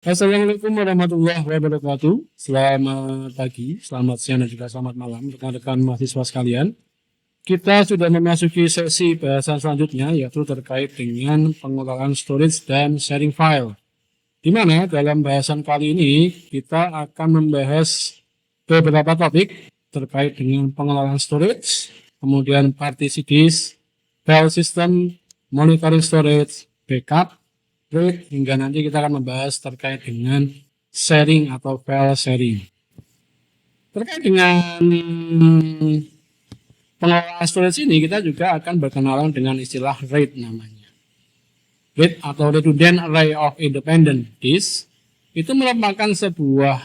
Assalamualaikum warahmatullahi wabarakatuh. Selamat pagi, selamat siang, dan juga selamat malam rekan-rekan mahasiswa sekalian. Kita sudah memasuki sesi bahasan selanjutnya, yaitu terkait dengan pengelolaan storage dan sharing file. Di mana dalam bahasan kali ini kita akan membahas beberapa topik terkait dengan pengelolaan storage, kemudian partisi disk, file system, monitoring storage, backup, hingga nanti kita akan membahas terkait dengan sharing atau file sharing. Terkait dengan pengelolaan storage ini, kita juga akan berkenalan dengan istilah RAID namanya. RAID atau Redundant Array of Independent Disk itu merupakan sebuah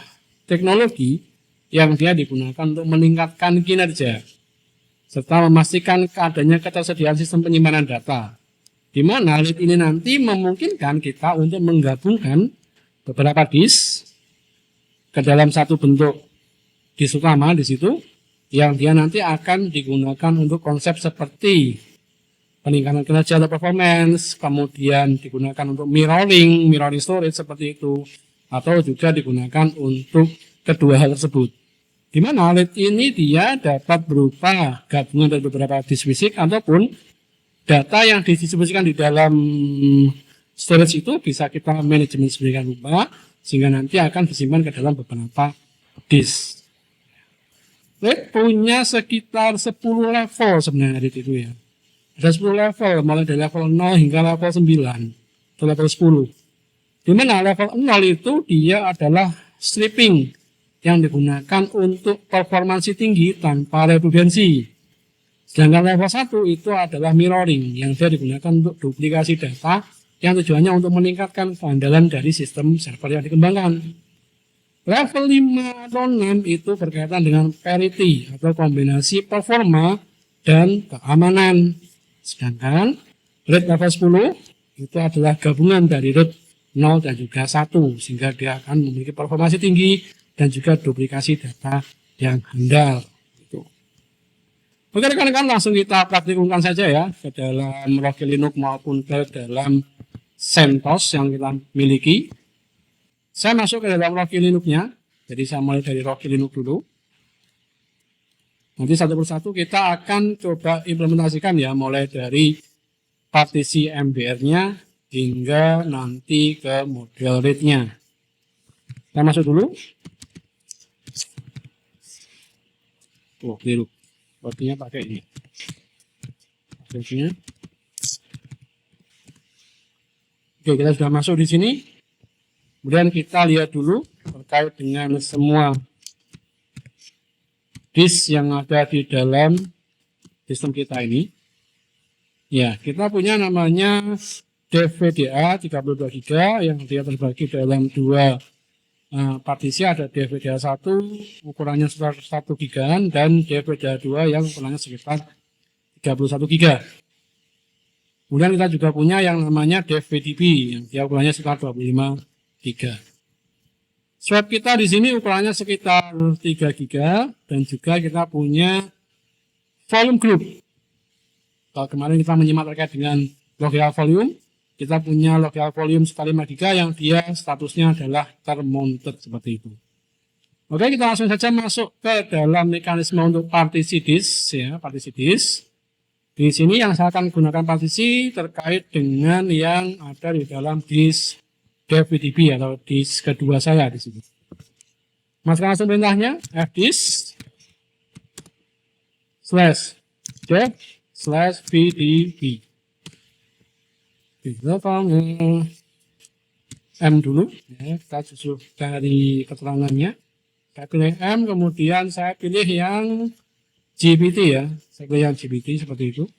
teknologi yang dia digunakan untuk meningkatkan kinerja serta memastikan keadanya ketersediaan sistem penyimpanan data, di mana RAID ini nanti memungkinkan kita untuk menggabungkan beberapa disk ke dalam satu bentuk disk utama di situ, yang dia nanti akan digunakan untuk konsep seperti peningkatan kinerja atau performance, kemudian digunakan untuk mirroring storage seperti itu, atau juga digunakan untuk kedua hal tersebut. Di mana RAID ini dia dapat berupa gabungan dari beberapa disk fisik ataupun data yang didistribusikan di dalam storage itu bisa kita manajemen sedemikian rupa sehingga nanti akan disimpan ke dalam beberapa disk. RAID punya sekitar 10 level sebenarnya RAID itu ya. Ada 10 level, mulai dari level 0 hingga level 9 atau level 10. Di mana level 0 itu dia adalah stripping yang digunakan untuk performansi tinggi tanpa redundansi. Sedangkan level 1 itu adalah mirroring yang dia digunakan untuk duplikasi data yang tujuannya untuk meningkatkan keandalan dari sistem server yang dikembangkan. Level 5 atau 6 itu berkaitan dengan parity atau kombinasi performa dan keamanan. Sedangkan RAID level 10 itu adalah gabungan dari RAID 0 dan juga 1 sehingga dia akan memiliki performasi tinggi dan juga duplikasi data yang handal. Oke rekan-rekan, langsung kita praktikumkan saja ya ke dalam Rocky Linux maupun ke dalam CentOS yang kita miliki. Saya masuk ke dalam Rocky Linux-nya, jadi saya mulai dari Rocky Linux dulu. Nanti satu persatu kita akan coba implementasikan ya, mulai dari partisi MBR-nya hingga nanti ke model RAID-nya. Kita masuk dulu. Oh, keliru. Sepertinya pakai ini. Hasilnya. Oke, kita sudah masuk di sini. Kemudian kita lihat dulu terkait dengan semua disk yang ada di dalam sistem kita ini. Ya, kita punya namanya DVDA 32 GB yang dia terbagi dalam dua partisi, ada DVDA 1 ukurannya sekitar 1 GB dan DVDA 2 yang ukurannya sekitar 31 GB. Kemudian kita juga punya yang namanya DVDB yang dia ukurannya sekitar 25 GB. Swap kita di sini ukurannya sekitar 3 GB dan juga kita punya volume group. Kalau kemarin kita menyimak terkait dengan logical volume, kita punya logical volume sekitar 5 GB yang dia statusnya adalah termounted seperti itu. Oke, kita langsung saja masuk ke dalam mekanisme untuk partisi disk ya, partisi disk. Di sini yang saya akan gunakan partisi terkait dengan yang ada di dalam disk DVDB atau disk kedua saya di sini. Masukkan langsung perintahnya fdisk /dev/vdb. Kita panggil M dulu, ya, kita susun dari keterangannya. Saya pilih M, kemudian saya pilih yang GPT ya. Saya pilih yang GPT seperti itu.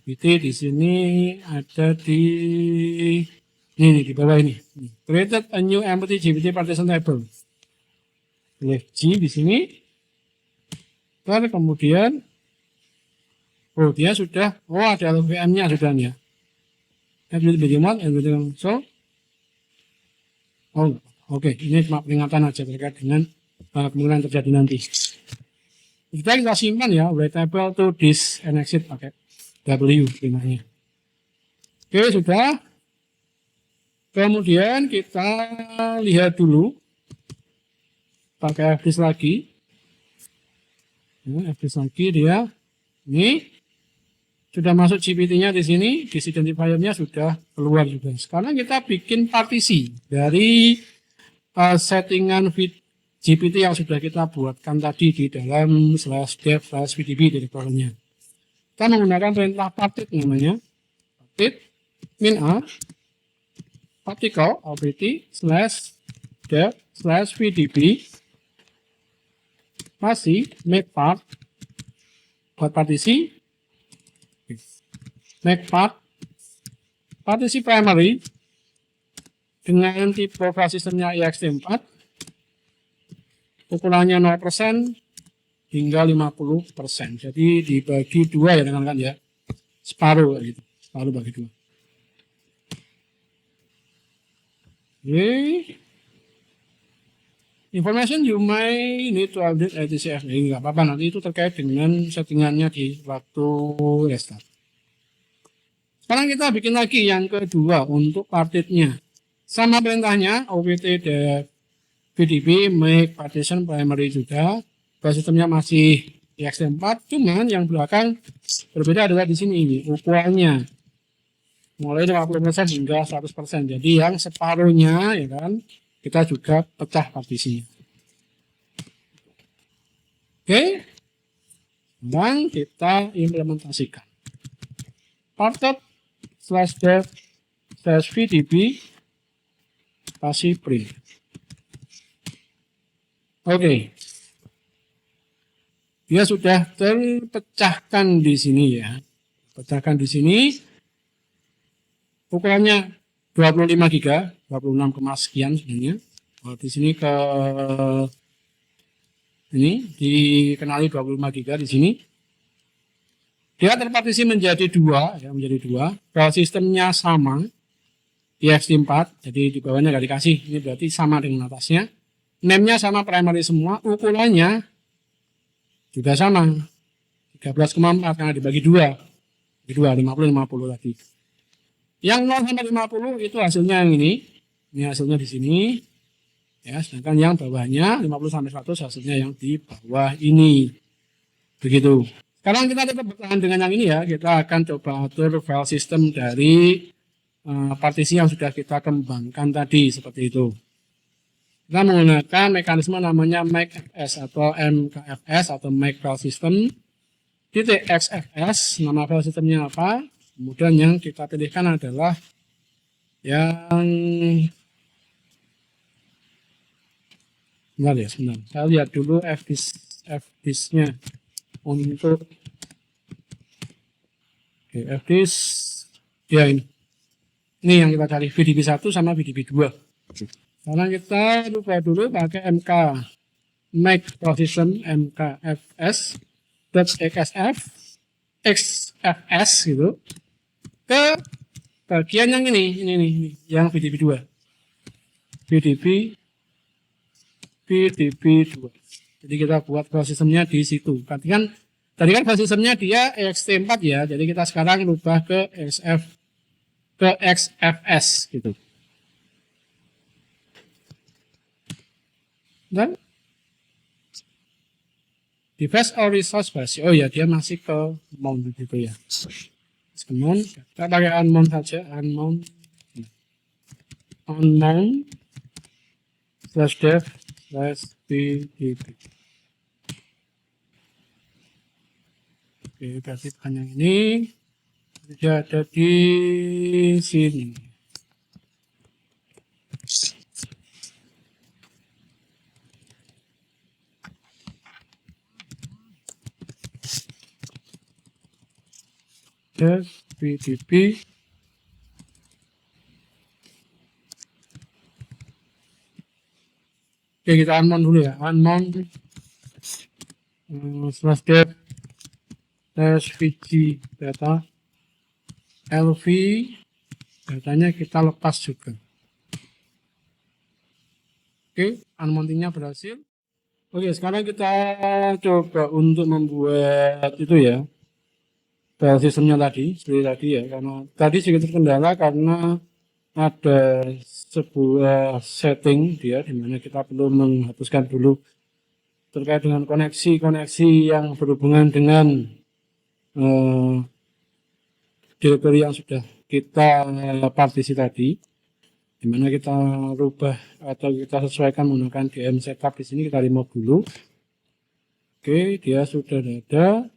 GPT di sini ada di ini di bawah ini. Created a new empty GPT partition table. Pilih G di sini. Kemudian dia sudah, ada LVM-nya sudah ya. Oke, ini cuma peringatan aja terkait dengan kemungkinan terjadi nanti. Kita simpan ya, writable to disk and exit pakai W perintahnya. Oke, sudah. Kemudian kita lihat dulu pakai FDIS lagi. FDIS lagi dia ini sudah masuk GPT-nya di sini, disidentifier-nya sudah keluar juga. Sekarang kita bikin partisi dari settingan GPT yang sudah kita buatkan tadi di dalam /dev/vdb direktorynya. Kita menggunakan perintah partit namanya, partit min a partikel opt /dev/vdb masih make part buat partisi, make part partisi primary dengan tipe file sistemnya ext4, ukurannya 0% hingga 50%. Jadi dibagi 2 ya rekan-rekan ya, separuh gitu, separuh bagi 2. Oke. Information you may need to update etc. Nggak apa-apa, nanti itu terkait dengan settingannya di waktu restart. Sekarang kita bikin lagi yang kedua untuk partitnya. Sama perintahnya, opt vdb make partition primary juga. File sistemnya masih ext4, cuman yang belakang berbeda adalah di sini ini ukurannya. Mulai 50% hingga 100%. Jadi yang separuhnya ya kan, kita juga pecah partisinya. Oke, dan kita implementasikan. Parted /dev/vdb kasih print. Oke, dia sudah terpecahkan di sini ya. Pecahkan di sini. Ukurannya 25 GB, 26, sekian sebenarnya. Di sini ini dikenali 25 GB di sini. Dia terpartisi menjadi 2 ya, menjadi 2. File sistemnya sama, ext4, jadi di bawahnya nggak dikasih. Ini berarti sama dengan atasnya. Name-nya sama primary semua, ukurannya juga sama. 13,4 karena dibagi 2. Dibagi 2, 50 tadi. Yang 0 sampai 50 itu hasilnya yang ini. Ini hasilnya di sini. Ya, sedangkan yang bawahnya 50 sampai 100 hasilnya yang di bawah ini. Begitu. Sekarang kita tetap bertahan dengan yang ini ya. Kita akan coba atur file system dari partisi yang sudah kita kembangkan tadi seperti itu. Kita menggunakan mekanisme namanya makefs atau mkfs atau make file system .xfs, nama file systemnya apa. Kemudian yang kita pilihkan adalah yang sebentar. Saya lihat dulu fdisk-nya untuk fdisk ya ini. Ini yang kita cari vdb1 sama vdb2. Sekarang kita buka dulu pakai mk make file system mkfs .xfs gitu. Ke bagian yang ini yang vdb2. vdb2. Jadi kita buat file sistemnya di situ. Tadi kan file sistemnya dia ext4 ya. Jadi kita sekarang rubah ke xfs gitu. Dan device or resource base. Oh ya, dia masih ke mount gitu ya. Mount, kita pakai unmount saja, unmount /dev/vdb. Oke, berarti bukan yang ini. Dia ada di sini. vdb oke, kita unmount dulu ya, unmount /dev/vg data lv datanya kita lepas juga. Oke, unmountingnya berhasil. Oke, sekarang kita coba untuk membuat itu ya, file sistemnya tadi, seperti tadi ya, karena tadi sedikit terkendala karena ada sebuah setting dia di mana kita perlu menghapuskan dulu terkait dengan koneksi-koneksi yang berhubungan dengan direktori yang sudah kita partisi tadi, di mana kita rubah atau kita sesuaikan menggunakan dm setup. Di sini kita remove dulu. Oke, dia sudah ada.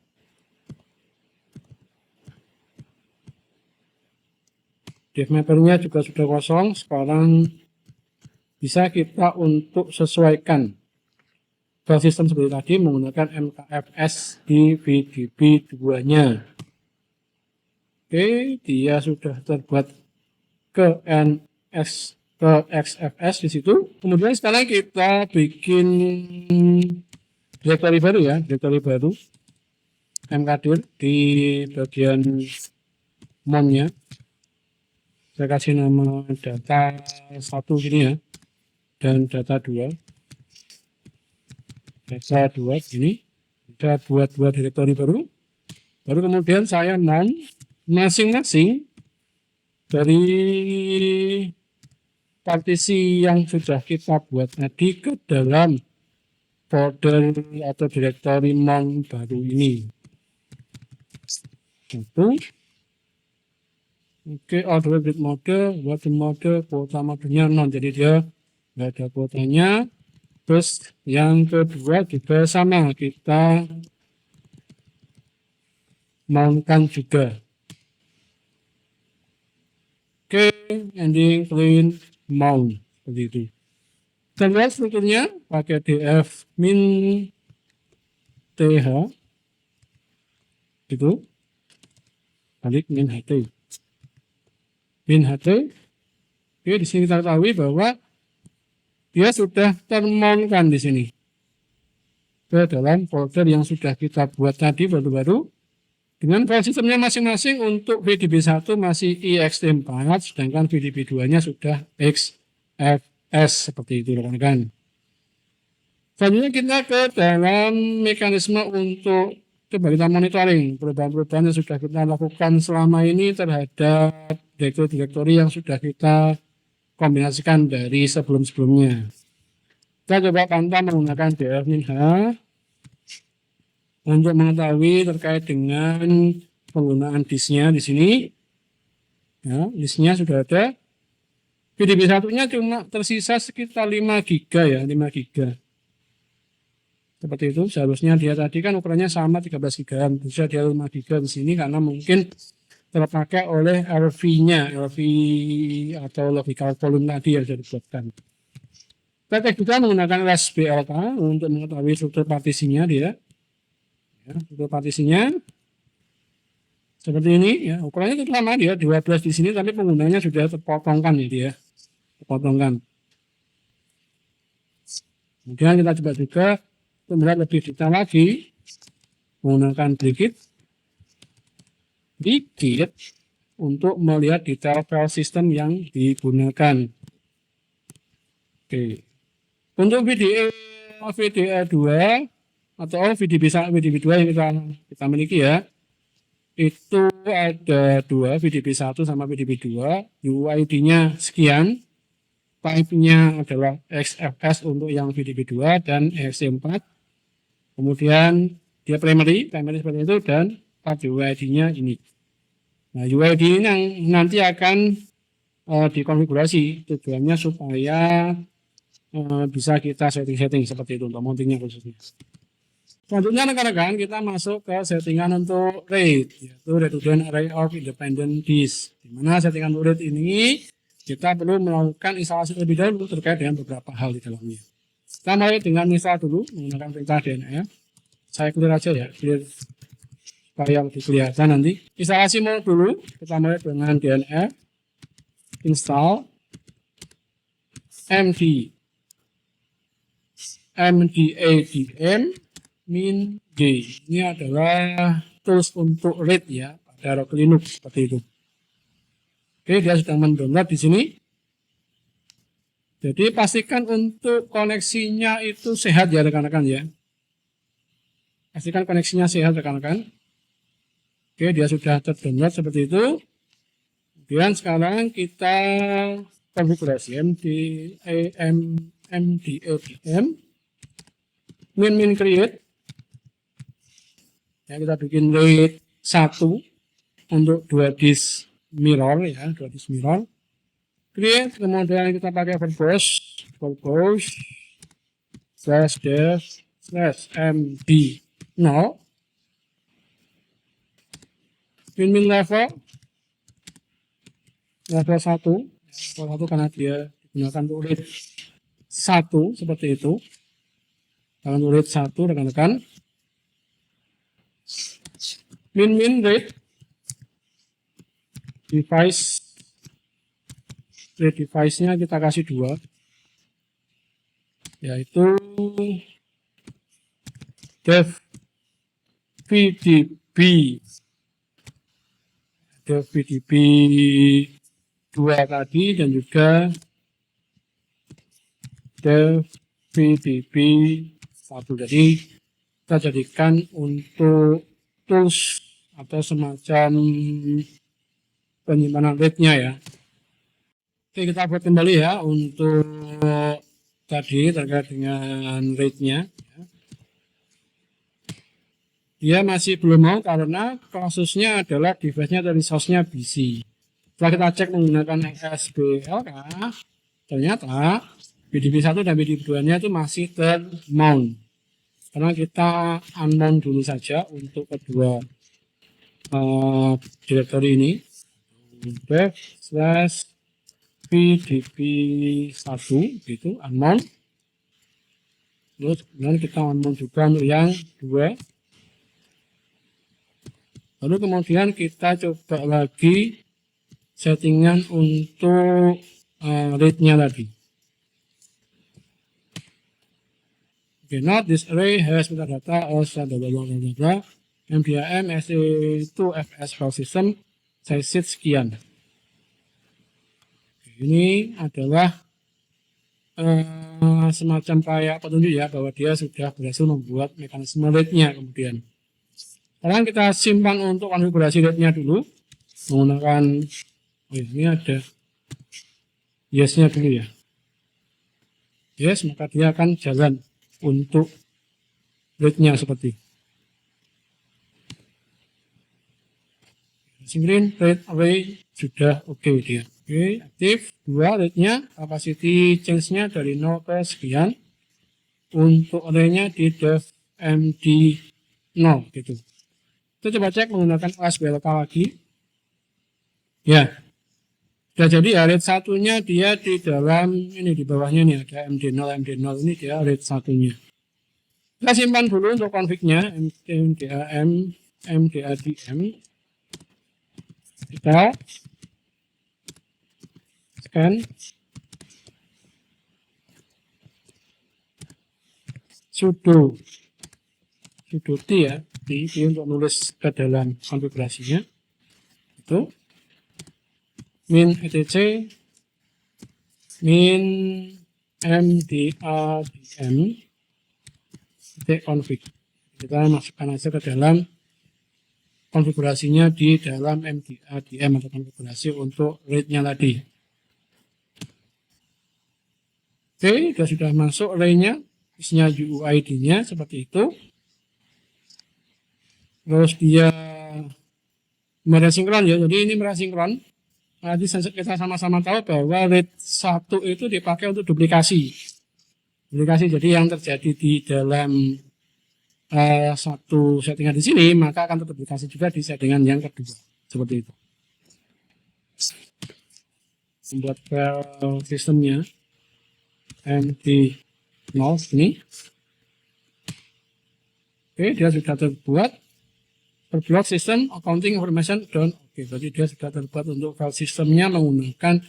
Div mappernya juga sudah kosong. Sekarang bisa kita untuk sesuaikan file system seperti tadi menggunakan mkfs di VDB 2-nya. Oke, dia sudah terbuat ke XFS di situ. Kemudian sekarang kita bikin direktori baru ya, direktori baru mkdir di bagian mon-nya. Saya kasih nama data 1 gini ya, dan data 2. Data 2 gini. Kita buat direktori baru. Baru kemudian saya non masing-masing dari partisi yang sudah kita buat tadi ke dalam folder atau direktori mon baru ini. Itu. Oke, order grid mode, water mode, kuota modenya non, jadi dia nggak ada kuotanya. Terus yang kedua juga sama, kita mountkan juga. Oke, ending clean mount seperti itu. Dan lihat strukturnya pakai df min th itu balik min ht. Min ht. Oke, di sini kita ketahui bahwa dia sudah termountkan di sini ke dalam folder yang sudah kita buat tadi baru-baru. Dengan file sistemnya masing-masing. Untuk VDB1 masih ext4, sedangkan VDB2-nya sudah XFS seperti itu rekan-rekan. Selanjutnya kita ke dalam mekanisme untuk coba kita monitoring perubahan-perubahan yang sudah kita lakukan selama ini terhadap direktori yang sudah kita kombinasikan dari sebelum-sebelumnya. Kita coba pantau menggunakan df-min-h untuk mengetahui terkait dengan penggunaan disknya di sini. Ya, disknya sudah ada. VDB1-nya cuma tersisa sekitar 5 GB ya, 5 GB. Seperti itu, seharusnya dia tadi kan ukurannya sama 13 GB, bisa dia 5 GB di sini karena mungkin terpakai oleh LV-nya, LV atau logical volume tadi yang sudah dibuatkan. Kita cek juga menggunakan LSBLK untuk mengetahui struktur partisinya dia. Ya, struktur partisinya seperti ini ya, ukurannya tetap sama dia 12 di sini, tapi penggunanya sudah terpotongkan ya dia, terpotongkan. Kemudian kita coba juga untuk melihat lebih detail lagi menggunakan dikit untuk melihat detail file system yang digunakan. Oke. Untuk VDA 2 atau VDB2 yang kita miliki ya, itu ada 2, VDB1 sama VDB2, UID-nya sekian, type-nya adalah XFS untuk yang VDB2 dan ext4. Kemudian dia primary seperti itu, dan part UID-nya ini. Nah, UID ini yang nanti akan dikonfigurasi, tujuannya supaya bisa kita setting-setting seperti itu untuk mountingnya khususnya. Selanjutnya rekan-rekan kita masuk ke settingan untuk RAID, yaitu Redundant Array of Independent Disk. Di mana settingan untuk RAID ini kita perlu melakukan instalasi terlebih dahulu terkait dengan beberapa hal di dalamnya. Kita mulai dengan install dulu menggunakan perintah DNF. Saya clear aja ya, clear supaya lebih kelihatan nanti. Instalasi mau dulu, kita mulai dengan DNF install mdadm min g. Ini adalah tools untuk RAID ya pada Rocky Linux seperti itu. Oke, dia sedang mendownload di sini. Jadi pastikan untuk koneksinya itu sehat ya rekan-rekan ya. Pastikan koneksinya sehat rekan-rekan. Oke, dia sudah terdownload seperti itu. Kemudian sekarang kita konfigurasi MDLDM min create. Ya, kita bikin rate 1 untuk 2 disk mirror ya, 2 disk mirror. Create, kemudian kita pakai verbose /dev /md 0 min level 1 karena dia digunakan untuk rate 1 seperti itu. Kalau untuk rate 1 rekan-rekan min rate device-nya kita kasih 2, yaitu dev vdb 2 tadi, dan juga dev vdb 1. Jadi kita jadikan untuk tools atau semacam penyimpanan rate-nya ya. Oke, kita buat kembali ya untuk tadi terkait dengan rate-nya. Dia masih belum mau karena kasusnya adalah device-nya dari source-nya BC. Setelah kita cek menggunakan SBLK, ternyata BDB1 dan BDB2-nya itu masih termount. Karena kita unmount dulu saja untuk kedua directory ini. Dev /vdb1 gitu, unmount. Terus kemudian kita unmount juga untuk yang 2. Lalu kemudian kita coba lagi settingan untuk rate-nya tadi. Okay, not this array has metadata as MDM SE2FS file system size sekian. Ini adalah semacam kayak petunjuk ya bahwa dia sudah berhasil membuat mekanisme rate-nya. Kemudian sekarang kita simpan untuk konfigurasi rate-nya dulu menggunakan ini ada yes-nya dulu ya. Yes, maka dia akan jalan untuk rate-nya seperti green rate array sudah oke dia. Oke, aktif. 2 rate-nya, capacity change-nya dari 0 ke sekian. Untuk array-nya di dev md 0 gitu. Kita coba cek menggunakan OSBLK lagi. Ya, sudah jadi ya, rate 1-nya dia di dalam ini, di bawahnya nih ada md0 ini dia rate 1-nya. Kita simpan dulu untuk config-nya mdadm. Kita scan sudo t ya, t untuk nulis ke dalam konfigurasinya. Itu min etc min mdadm config. Kita masukkan aja ke dalam konfigurasinya di dalam mdadm atau konfigurasi untuk rate-nya tadi. Oke, sudah masuk array-nya, isinya UUID-nya seperti itu. Terus dia merasinkron ya, jadi ini merasinkron. Nanti kita sama-sama tahu bahwa rate 1 itu dipakai untuk duplikasi. Jadi yang terjadi di dalam satu settingan di sini, maka akan terduplikasi juga di settingan yang kedua. Seperti itu. Membuat file sistemnya md0 ini. Oke, dia sudah terbuat. Terbuat sistem accounting information down. Oke, berarti dia sudah terbuat untuk file sistemnya menggunakan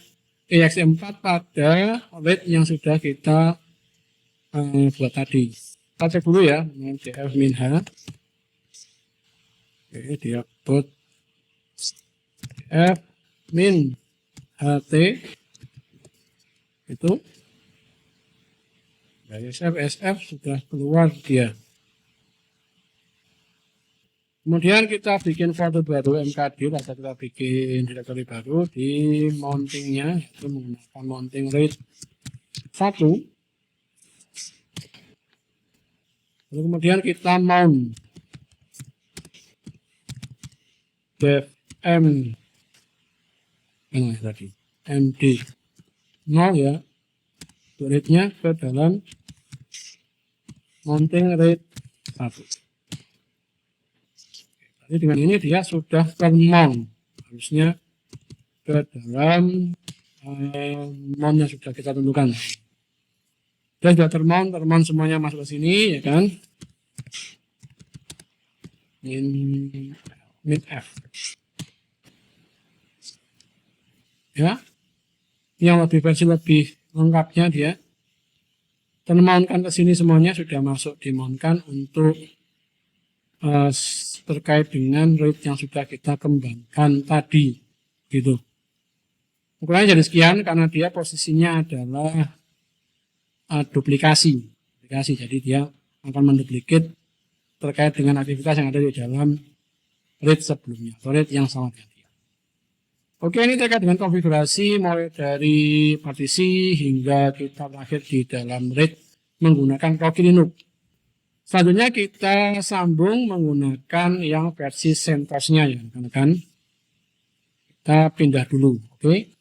exe4 pada rate yang sudah kita buat tadi. Kita cek dulu ya dengan df-h. Oke, dia buat df-ht itu dari SF sudah keluar dia. Kemudian kita bikin folder baru mkdir atau kita bikin directory baru di mountingnya, yaitu menggunakan mounting RAID 1. Lalu kemudian kita mount dev m tadi md 0 ya, RAID-nya ke dalam mounting RAID 1. Jadi dengan ini dia sudah termount, harusnya ke dalam mount yang sudah kita tentukan. Dia sudah termount semuanya masuk ke sini, ya kan? Min F. Ya, yang versi lebih lengkapnya dia termountkan ke sini semuanya sudah masuk dimountkan untuk terkait dengan RAID yang sudah kita kembangkan tadi, gitu. Ukurannya jadi sekian karena dia posisinya adalah duplikasi, jadi dia akan menduplikat terkait dengan aktivitas yang ada di dalam RAID sebelumnya atau RAID yang sama dengan dia. Oke, ini terkait dengan konfigurasi mulai dari partisi hingga kita terakhir di dalam RAID menggunakan Progi Linux. Selanjutnya kita sambung menggunakan yang versi CentOS-nya ya, kan? Kita pindah dulu, oke?